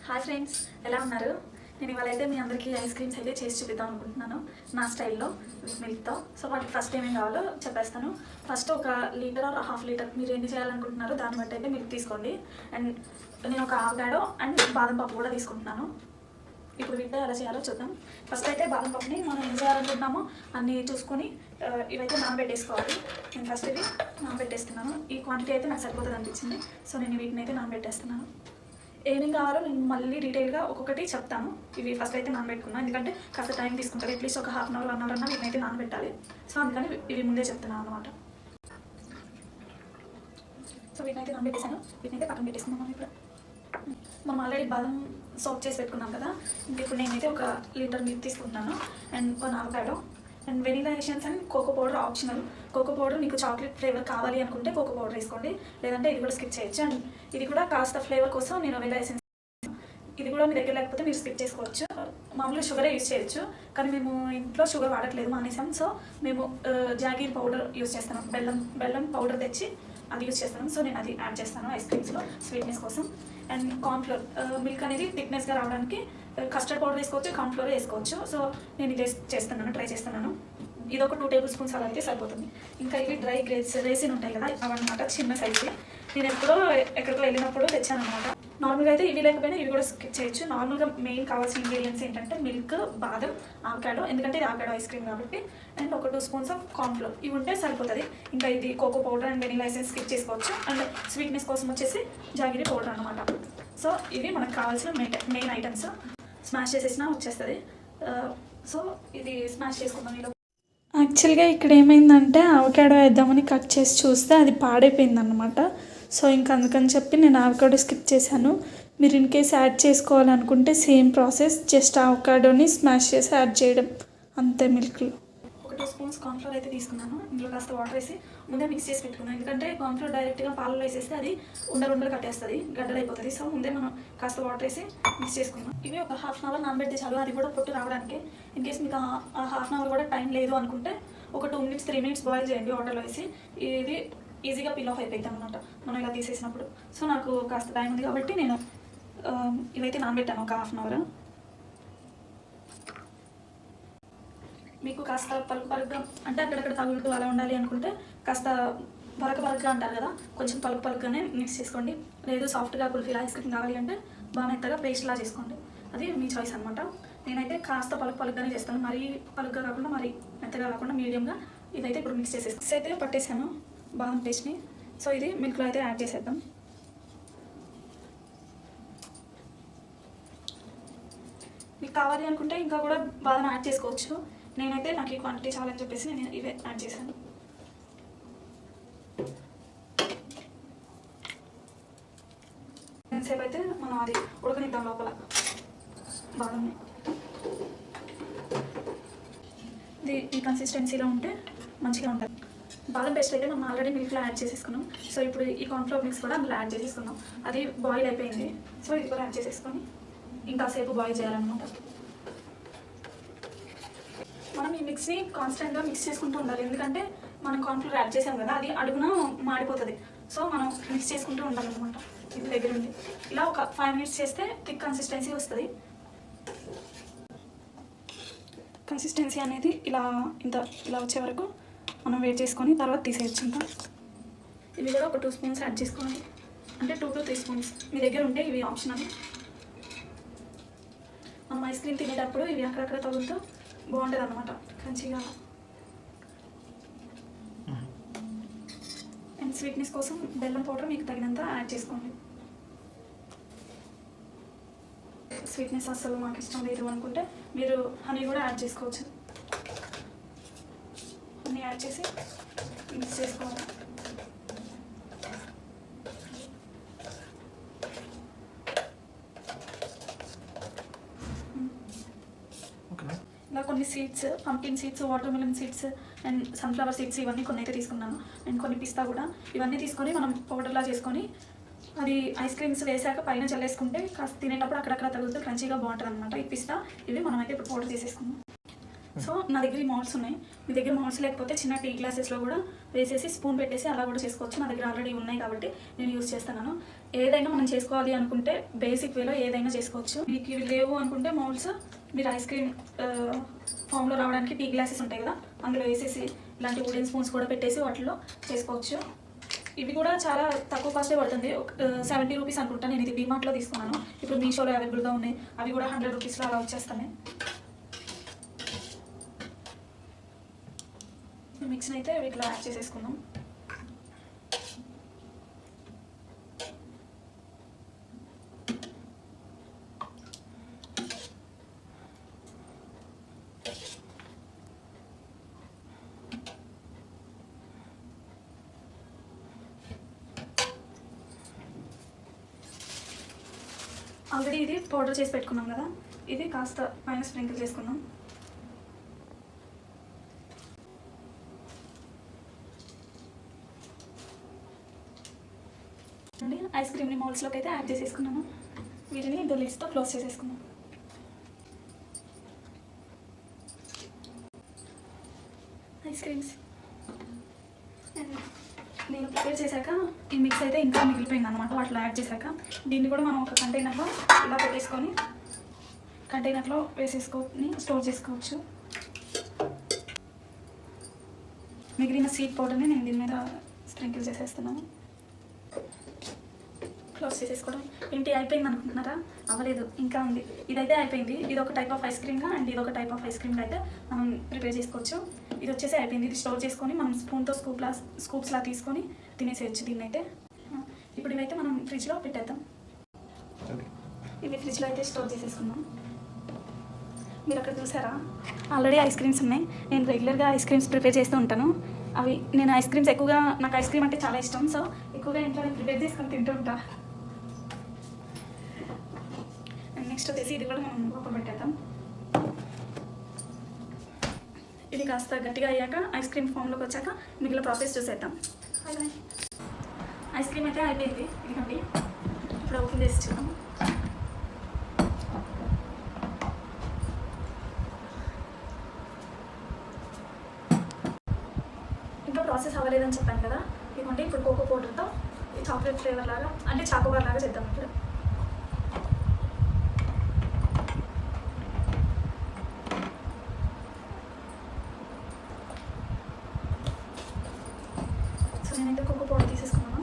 Hi friends, ఎలా ఉన్నారు? నేను ఇవాళ అయితే మీ అందరికీ ఐస్ క్రీమ్స్ అయితే చేసి చూపిద్దాం అనుకుంటున్నాను నా స్టైల్లో విత్ మిల్క్తో. సో వాటికి ఫస్ట్ ఏమేమి కావాలో చెప్పేస్తాను. ఫస్ట్ ఒక లీటర్ ఆర్ హాఫ్ లీటర్ మీరు ఎన్ని చేయాలనుకుంటున్నారో దాన్ని బట్టి అయితే మిల్క్ తీసుకోండి. అండ్ నేను ఒక ఆవకాడో అండ్ బాదం పప్పు కూడా తీసుకుంటున్నాను. ఇప్పుడు వీటితో ఎలా చేయాలో చూద్దాం. ఫస్ట్ అయితే బాదం పప్పుని మనం ఏం చేయాలనుకుంటున్నామో అన్నీ చూసుకొని ఇవైతే నానబెట్టేసుకోవాలి. నేను ఫస్ట్ ఇవి నానబెట్టేస్తున్నాను. ఈ క్వాంటిటీ అయితే నాకు సరిపోతుంది అనిపించింది, సో నేను వీటిని అయితే నానబెట్టేస్తున్నాను. ఏమేమి కావాలో నేను మళ్ళీ డీటెయిల్గా ఒక్కొక్కటి చెప్తాను. ఇవి ఫస్ట్ అయితే నానబెట్టుకున్నాను, ఎందుకంటే కాస్త టైం తీసుకుంటుంది. అట్లీస్ట్ ఒక హాఫ్ అన్ అవర్ 1 అవర్ అన్నా వీటిని అయితే నానబెట్టాలి. సో అందుకని ఇవి ముందే చెప్తున్నాను అనమాట. సో వీటిని అయితే నానబెట్టేసాను. వీటిని అయితే పక్కన పెట్టేసుకున్నాం. మనం ఆల్రెడీ బాదం సోప్ చేసి పెట్టుకున్నాం కదా. ఇప్పుడు నేనైతే ఒక లీటర్ మిల్క్ తీసుకుంటున్నాను and 1 avocado and vanilla essence and cocoa powder optional. Cocoa powder మీకు చాక్లెట్ ఫ్లేవర్ కావాలి అనుకుంటే కోకో పౌడర్ వేసుకోండి, లేదంటే ఇది కూడా స్కిప్ చేయొచ్చు. అండ్ ఇది కూడా కాస్త ఫ్లేవర్ కోసం నేను వెనీలా ఎసెన్స్, ఇది కూడా మీ దగ్గర లేకపోతే మీరు స్కిప్ చేసుకోవచ్చు. మామూలుగా షుగరే యూజ్ చేయొచ్చు, కానీ మేము ఇంట్లో షుగర్ వాడట్లేదు మానేసాం. సో మేము జాగీర్ పౌడర్ యూజ్ చేస్తాను. బెల్లం పౌడర్ తెచ్చి అది యూజ్ చేస్తాను. సో నేను అది యాడ్ చేస్తాను ఐస్ క్రీమ్స్లో స్వీట్నెస్ కోసం. అండ్ కార్న్ఫ్లోర్, మిల్క్ అనేది థిక్నెస్గా రావడానికి కస్టర్డ్ పౌడర్ వేసుకోవచ్చు, కార్న్ఫ్లోర్ వేసుకోవచ్చు. సో నేను ఇది ట్రై చేస్తున్నాను. ఇది ఒక 2 టేబుల్ స్పూన్స్ అలా అయితే సరిపోతుంది. ఇంకా ఇవి డ్రై రేసిన్ ఉంటాయి కదా, అవన్నమాట చిన్న సైజు. నేను ఎక్కడికో వెళ్ళినప్పుడు తెచ్చాను అనమాట. నార్మల్గా అయితే ఇవి లేకపోయినా ఇవి కూడా స్కిప్ చేయొచ్చు. నార్మల్గా మెయిన్ కావాల్సిన ఇంగ్రీడియంట్స్ ఏంటంటే మిల్క్, బాదం, ఆవకాడో, ఎందుకంటే ఇది ఆవకాడో ఐస్ క్రీమ్ కాబట్టి, అండ్ ఒక 2 స్పూన్స్ ఆఫ్ కార్న్ఫ్లోర్. ఇవి ఉంటే సరిపోతుంది. ఇంకా ఇది cocoa powder and vanilla essence skip చేసుకోవచ్చు. అండ్ స్వీట్నెస్ కోసం వచ్చేసి జాగిరి పౌడర్ అనమాట. సో ఇవి మనకు కావాల్సిన మెయిన్ ఐటమ్స్. స్మాష్ చేసేసినా వచ్చేస్తుంది. సో ఇది స్మాష్ చేసుకుందాం. యాక్చువల్గా ఇక్కడ ఏమైందంటే అవకాడో వేద్దామని కట్ చేసి చూస్తే అది పాడైపోయింది అనమాట. సో ఇంక అందుకని చెప్పి నేను అవకాడో స్కిప్ చేశాను. మీరు ఇన్ కేస్ యాడ్ చేసుకోవాలనుకుంటే సేమ్ ప్రాసెస్, జస్ట్ అవకాడోని స్మాష్ చేసి యాడ్ చేయడం అంతే మిల్క్లో. ఒక 2 స్పూన్స్ కార్న్ఫ్లోర్ అయితే తీసుకున్నాను. ఇందులో కాస్త వాటర్ వేసి ముందే మిక్స్ చేసి పెట్టుకున్నాను, ఎందుకంటే కార్న్ఫ్లోర్ డైరెక్ట్గా పాలలో వేసేస్తే అది ఉండలు కట్టేస్తుంది, గడ్డలు అయిపోతుంది. సో ముందే మనం కాస్త వాటర్ వేసి మిక్స్ చేసుకున్నాం. ఇవి ఒక హాఫ్ అన్ అవర్ నానబెడితే చాలు, అది కూడా పొట్టు రావడానికి. ఇన్ కేస్ మీకు ఆ హాఫ్ అన్ అవర్ కూడా టైం లేదు అనుకుంటే ఒక 2 మినిట్స్ 3 మినిట్స్ బాయిల్ చేయండి వాటర్లో వేసి. ఇది ఈజీగా పిల్ ఆఫ్ అయిపోయింది అనమాట మనం ఇలా తీసేసినప్పుడు. సో నాకు కాస్త టైం ఉంది కాబట్టి నేను ఇవైతే నానబెట్టాను ఒక హాఫ్ అన్ అవర్. మీకు కాస్త పలుకుగా అంటే అక్కడక్కడ తగులుతూ అలా ఉండాలి అనుకుంటే కాస్త పలకగా అంటారు కదా, కొంచెం పలుకుగానే మిక్స్ చేసుకోండి. లేదు సాఫ్ట్గా కుల్ఫీలా ఐస్ క్రీమ్ కావాలి అంటే బాగా మెత్తగా పేస్ట్లా చేసుకోండి, అది మీ చాయిస్ అనమాట. నేనైతే కాస్త పలుకుగానే చేస్తాను, మరీ పలుకుగా కాకుండా మరీ మెత్తగా కాకుండా మీడియంగా. ఇదైతే ఇప్పుడు మిక్స్ అయితే పట్టేసాను బాదం పేస్ట్ని. సో ఇది మిల్క్లో అయితే యాడ్ చేసేద్దాం. మీకు కావాలి అనుకుంటే ఇంకా కూడా బాదం యాడ్ చేసుకోవచ్చు. నేనైతే నాకు ఈ క్వాంటిటీ చాలని చెప్పేసి నేను ఇవే యాడ్ చేశాను. ఎంతసేపు అయితే మనం అది ఉడకనిద్దాం లోపల బాదంని. ఇది ఈ కన్సిస్టెన్సీలో ఉంటే మంచిగా ఉంటుంది. బాదం పేస్ట్ అయితే మనం ఆల్రెడీ మిల్క్లో యాడ్ చేసేసుకున్నాం. సో ఇప్పుడు ఈ కార్న్ఫ్లోర్ మిక్స్ కూడా అందులో యాడ్ చేసేసుకున్నాం. అది బాయిల్ అయిపోయింది. సో ఇది కూడా యాడ్ చేసేసుకొని ఇంకాసేపు బాయిల్ చేయాలన్నమాట. మనం ఈ మిక్స్ని కాన్స్టెంట్గా మిక్స్ చేసుకుంటూ ఉండాలి, ఎందుకంటే మనం కార్న్ఫ్లోర్ యాడ్ చేసాం కదా, అది అడుగున మాడిపోతుంది. సో మనం మిక్స్ చేసుకుంటూ ఉండాలన్నమాట. ఇది దగ్గర ఉంది. ఇలా ఒక 5 మినిట్స్ చేస్తే థిక్ కన్సిస్టెన్సీ వస్తుంది. కన్సిస్టెన్సీ అనేది ఇలా వచ్చే వరకు మనం వెయిట్ చేసుకొని తర్వాత తీసేయచ్చు. ఇంకా ఇవి కూడా ఒక 2 స్పూన్స్ యాడ్ చేసుకోవాలి, అంటే 2 to 3 స్పూన్స్ మీ దగ్గర ఉంటే. ఇవి ఆప్షనల్. మనం ఐస్ క్రీమ్ తినేటప్పుడు ఇవి అక్కడక్కడ తగులుతూ బాగుంటుంది అనమాట, క్రంచీగా. అండ్ స్వీట్నెస్ కోసం బెల్లం పౌడర్ మీకు తగినంత యాడ్ చేసుకోండి. స్వీట్నెస్ అస్సలు మాకు ఇష్టం లేదు అనుకుంటే మీరు హనీ కూడా యాడ్ చేసుకోవచ్చు. హనీ యాడ్ చేసి మిక్స్ చేసుకోవాలి. ఇలా కొన్ని seeds, pumpkin seeds, water melon seeds and sunflower seeds ఇవన్నీ కొన్ని అయితే తీసుకున్నాను. అండ్ కొన్ని పిస్తా కూడా. ఇవన్నీ తీసుకొని మనం పౌడర్లా చేసుకొని అది ఐస్ క్రీమ్స్ వేసాక పైన చల్లేసుకుంటే కాస్త తినేటప్పుడు అక్కడక్కడ తగులుతూ క్రంచీగా బాగుంటుంది అనమాట. ఈ పిస్తా ఇవి మనం అయితే ఇప్పుడు పౌడర్ చేసేసుకున్నాం. సో నా దగ్గర ఈ మౌల్డ్స్ ఉన్నాయి. మీ దగ్గర మౌల్డ్స్ లేకపోతే చిన్న టీ గ్లాసెస్లో కూడా వేసేసి స్పూన్ పెట్టేసి అలా కూడా చేసుకోవచ్చు. నా దగ్గర ఆల్రెడీ ఉన్నాయి కాబట్టి నేను యూజ్ చేస్తున్నాను. ఏదైనా మనం చేసుకోవాలి అనుకుంటే బేసిక్ వేలో ఏదైనా చేసుకోవచ్చు. మీకు ఇవి లేవు అనుకుంటే మౌల్డ్స్ మీరు ఐస్ క్రీమ్ ఫామ్లో రావడానికి టీ గ్లాసెస్ ఉంటాయి కదా, అందులో వేసేసి ఇలాంటి వుడెన్ స్పూన్స్ కూడా పెట్టేసి వాటిలో చేసుకోవచ్చు. ఇవి కూడా చాలా తక్కువ కాస్టే పడుతుంది, 70 రూపీస్ అనుకుంటా. నేను ఇది డిమార్ట్లో తీసుకున్నాను. ఇప్పుడు మీషోలో అవైలబుల్గా ఉన్నాయి. అవి కూడా 100 రూపీస్లో అలా వచ్చేస్తాయి. మిక్స్ని అయితే వీటిలో యాడ్ చేసేసుకుందాం. ఆల్రెడీ ఇది పౌడర్ చేసి పెట్టుకున్నాం కదా, ఇది కాస్త పైన స్ప్రింకిల్ చేసుకుందాం. అండి ఐస్ క్రీమ్ని మౌల్డ్స్లోకి అయితే యాడ్ చేసేసుకున్నాను. వీటిని ద లిడ్స్తో క్లోజ్ చేసేసుకుందాం. ఐస్ క్రీమ్స్ అండ్ నేను ప్రిపేర్ చేశాక ఈ మిక్స్ అయితే ఇంకా మిగిలిపోయింది అనమాట. వాటిలో యాడ్ చేశాక దీన్ని కూడా మనం ఒక కంటైనర్లో ఇలా పెట్టేసుకొని కంటైనర్లో వేసేసుకొని స్టోర్ చేసుకోవచ్చు. మిగిలిన స్వీట్ పౌడర్ని నేను దీని మీద స్ప్రింకిల్ చేసేస్తున్నాను. క్లోజ్ చేసేసుకోవడం. ఏంటి అయిపోయింది అనుకుంటున్నారా? అవ్వలేదు, ఇంకా ఉంది. ఇదైతే అయిపోయింది. ఇది ఒక టైప్ ఆఫ్ ఐస్ క్రీమ్గా అండ్ ఇది ఒక టైప్ ఆఫ్ ఐస్ క్రీమ్గా అయితే మనం ప్రిపేర్ చేసుకోవచ్చు. ఇది వచ్చేసి అయిపోయింది. ఇది స్టోర్ చేసుకొని మనం స్పూన్తో స్కూప్స్లా తీసుకొని తినేసేయచ్చు దీన్ని అయితే. ఇప్పుడు ఇవైతే మనం ఫ్రిడ్జ్లో పెట్టేద్దాం. ఇవి ఫ్రిడ్జ్లో అయితే స్టోర్ చేసేసుకుందాం. మీరు అక్కడ చూసారా, ఆల్రెడీ ఐస్ క్రీమ్స్ ఉన్నాయి. నేను రెగ్యులర్గా ఐస్ క్రీమ్స్ ప్రిపేర్ చేస్తూ ఉంటాను. నేను ఐస్ క్రీమ్స్ ఎక్కువగా, నాకు ఐస్ క్రీమ్ అంటే చాలా ఇష్టం. సో ఎక్కువగా ఇంట్లో నేను ప్రిపేర్ చేసుకొని తింటూ ఉంటాను. నెక్స్ట్ వచ్చేసి ఇది కూడా మనం లోపల పెట్టేద్దాం. ఇది కాస్త గట్టిగా అయ్యాక ఐస్ క్రీమ్ ఫామ్లోకి వచ్చాక మిగిలిన ప్రాసెస్ చూసేద్దాం. ఐస్ క్రీమ్ అయితే అయిపోయింది. ఇదిగోండి, ఇప్పుడు ఓపెన్ చేసి చూద్దాం. ఇంకా ప్రాసెస్ అవ్వలేదని చెప్పాను కదా, ఇదిగోండి ఇప్పుడు కోకో పౌడర్తో చాక్లెట్ ఫ్లేవర్ లాగా అంటే చాకోబార్ లాగా చేద్దాం. ఇప్పుడు నేనైతే కోకో పౌడర్ తీసేసుకున్నాను.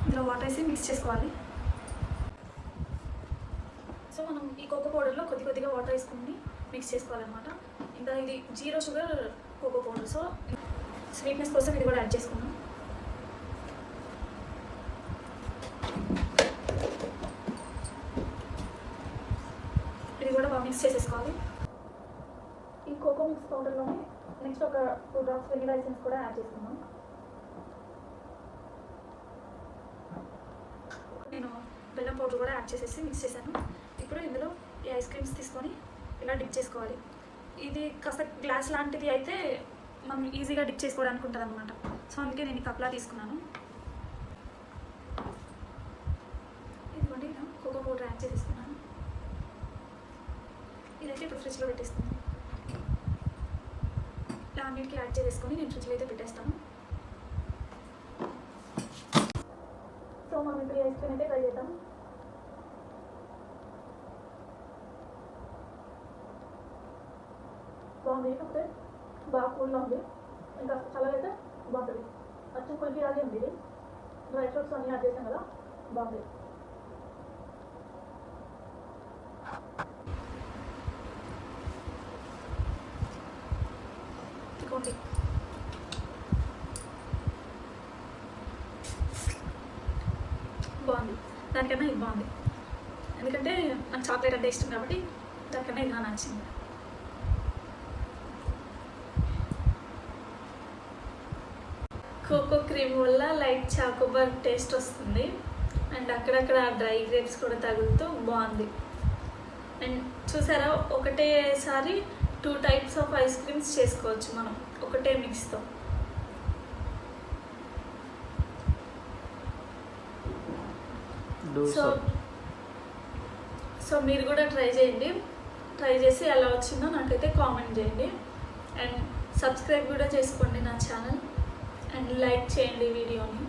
ఇందులో వాటర్ వేసి మిక్స్ చేసుకోవాలి. సో మనం ఈ కోకో పౌడర్లో కొద్దిగా వాటర్ వేసుకుని మిక్స్ చేసుకోవాలన్నమాట. ఇంకా ఇది 0 sugar cocoa powder. So sweetness కోసం ఇది కూడా యాడ్ చేసుకున్నాం. ఇది కూడా బాగా మిక్స్ చేసేసుకోవాలి. ఈ కోకో మిక్స్ పౌడర్లోనే నెక్స్ట్ ఒక 2 డ్రాప్స్ వెనిలా ఎసెన్స్ కూడా యాడ్ చేసుకున్నాం. నేను బెల్లం పౌడర్ కూడా యాడ్ చేసేసి మిక్స్ చేశాను. ఇప్పుడు ఇందులో ఈ ఐస్ క్రీమ్స్ తీసుకొని ఇలా డిప్ చేసుకోవాలి. ఇది కాస్త గ్లాస్ లాంటిది అయితే మనం ఈజీగా డిప్ చేసుకోవడానికి ఉంటుంది అనమాట. సో అందుకే నేను ఈ కప్లా తీసుకున్నాను. ఇదిగోండి, ఇలా కోకో పౌడర్ యాడ్ చేసేసుకున్నాను. ఇదైతే ఇప్పుడు ఫ్రిడ్జ్లో పెట్టేస్తాను. ఇలా అన్నిటికీ యాడ్ చేసేసుకొని నేను ఫ్రిడ్జ్లో అయితే పెట్టేస్తాను. సో మనం ఇప్పుడు ఐస్ క్రీమ్ అయితే ట్రై చేద్దాం. బాగుంది, కాకపోతే బాగా కూల్గా ఉంది. ఇంకా చాలా అయితే బాగుంటుంది. అచ్చం కుల్ఫీ లాగే ఉంది. ఇది డ్రై ఫ్రూట్స్ అన్నీ యాడ్ చేసాం కదా, బాగుంది. ఇంకోటి బాగుంది, దానికన్నా ఇది బాగుంది. ఎందుకంటే నాకు చాక్లెట్ అంటే ఇష్టం కాబట్టి దానికన్నా ఇది నాకు నచ్చింది. కోకో క్రీమ్ వల్ల లైట్ చాకోబార్ టేస్ట్ వస్తుంది అండ్ అక్కడక్కడ డ్రై గ్రేప్స్ కూడా తగులుతూ బాగుంది. అండ్ చూసారా, ఒకటేసారి 2 టైప్స్ ఆఫ్ ఐస్ క్రీమ్స్ చేసుకోవచ్చు మనం ఒకటే మిక్స్తో. సో మీరు కూడా ట్రై చేయండి, ట్రై చేసి ఎలా వచ్చిందో నాకైతే కామెంట్ చేయండి అండ్ సబ్స్క్రైబ్ కూడా చేసుకోండి నా ఛానల్ అండ్ లైక్ చేయండి వీడియోని.